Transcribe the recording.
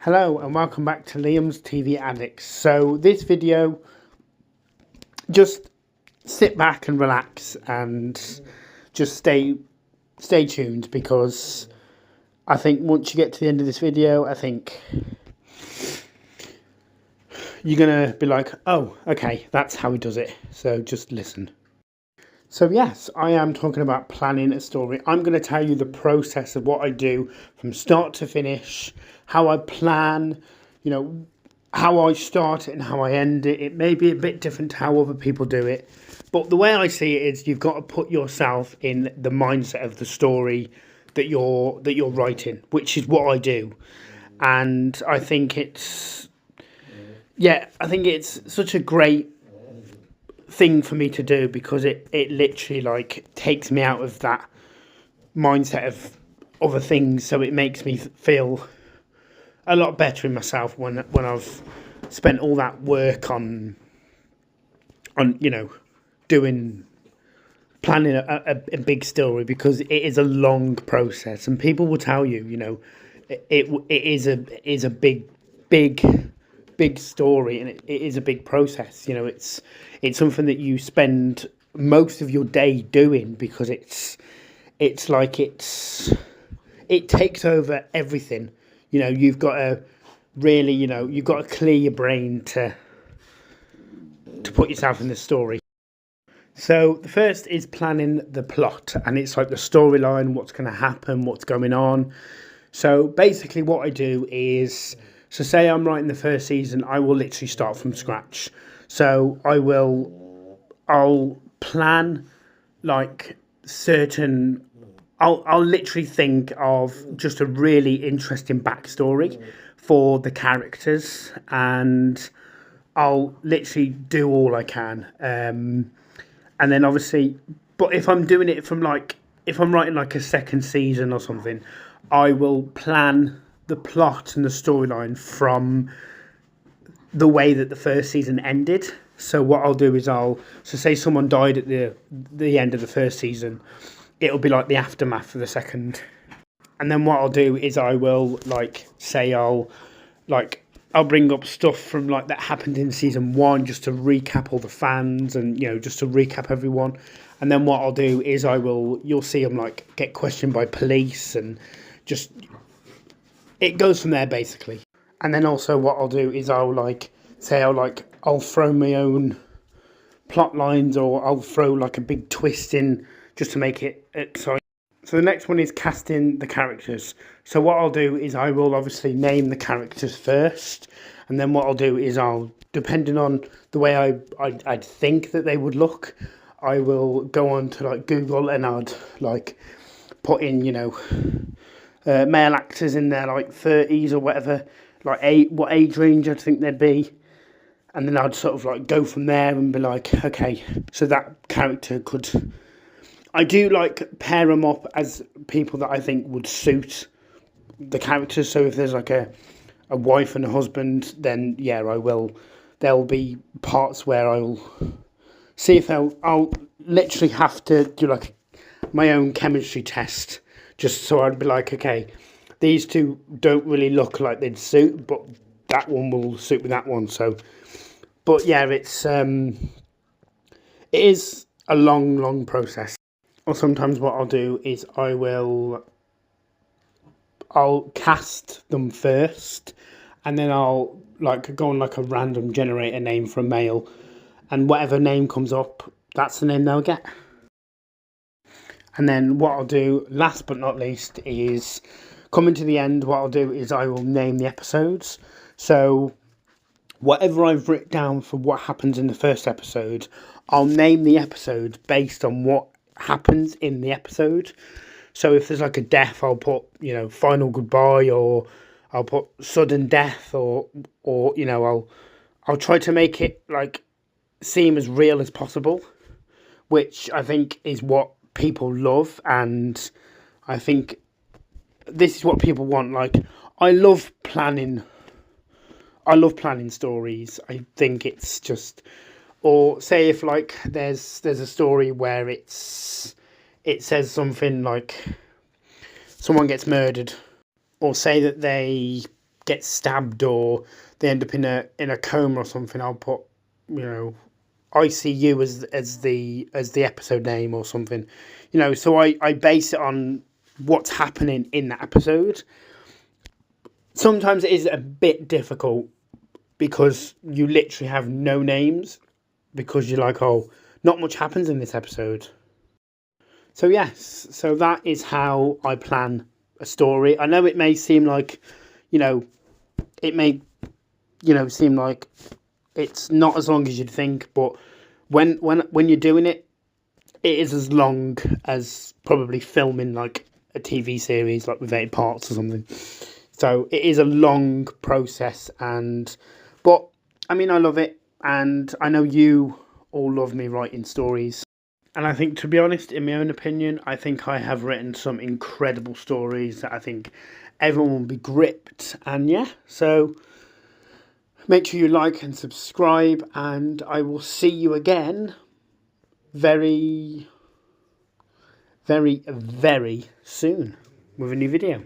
Hello and welcome back to Liam's TV Addicts. So this video, just sit back and relax and just stay tuned, because I think once you get to the end of this video, I think you're gonna be like, oh, okay, that's how he does it. So just listen. So yes, I am talking about planning a story. I'm going to tell you the process of what I do from start to finish, how I plan, how I start it and how I end it. It may be a bit different to how other people do it, but the way I see it is you've got to put yourself in the mindset of the story that you're writing, which is what I do. And I think it's such a great thing for me to do, because it literally takes me out of that mindset of other things, so it makes me feel a lot better in myself when I've spent all that work on planning a big story, because it is a long process, and people will tell you, it is a big story, and it is a big process. It's something that you spend most of your day doing, because it takes over everything. You've got to really, you've got to clear your brain to put yourself in the story. So the first is planning the plot, and it's like the storyline, what's going to happen, what's going on. So basically what I do is, so say I'm writing the first season, I will literally start from scratch. So I'll plan I'll literally think of just a really interesting backstory for the characters, and I'll literally do all I can. And then obviously, but if I'm doing it from if I'm writing a second season or something, I will plan the plot and the storyline from the way that the first season ended. So what I'll do is so say someone died at the end of the first season, it'll be like the aftermath of the second. And then what I'll do is I will I'll bring up stuff from that happened in season 1, just to recap all the fans and just to recap everyone. And then what I'll do is you'll see them get questioned by police, and just it goes from there basically. And then also what I'll do is I'll throw my own plot lines, or I'll throw a big twist in just to make it exciting. So the next one is casting the characters. So what I'll do is I will obviously name the characters first, and then what I'll do is depending on the way I'd think that they would look, I will go on to Google, and I'd put in male actors in their 30s or whatever, what age range I'd think they'd be. And then I'd sort of go from there and be okay, so that character could, I do pair them up as people that I think would suit the characters. So if there's a wife and a husband, then yeah, there'll be parts where I'll see if I'll literally have to do my own chemistry test, just so I'd be okay, these two don't really look like they'd suit, but that one will suit with that one. So, but yeah, it is a long process. Or sometimes what I'll do is I'll cast them first, and then I'll go on a random generator name for a male, and whatever name comes up, that's the name they'll get. And then what I'll do, last but not least, is coming to the end, what I'll do is I will name the episodes. So whatever I've written down for what happens in the first episode, I'll name the episode based on what happens in the episode. So if there's a death, I'll put final goodbye, or I'll put sudden death, or I'll try to make it seem as real as possible, which I think is what people love, and I think this is what people want. I love planning stories. I think it's just, or say if there's a story where it says something someone gets murdered, or say that they get stabbed or they end up in a coma or something, I'll put, you know, ICU as the episode name or something. You know, so I base it on what's happening in that episode. Sometimes it is a bit difficult because you literally have no names, because you're like, oh, not much happens in this episode. So yes, so that is how I plan a story. I know it may seem like, you know, it may, you know, seem like it's not as long as you'd think, but when you're doing it, it is as long as probably filming like a TV series, like with 8 parts or something. So it is a long process, but I mean, I love it, and I know you all love me writing stories. And I think, to be honest, in my own opinion, I think I have written some incredible stories that I think everyone will be gripped. And yeah, so make sure you like and subscribe, and I will see you again very, very, very soon with a new video.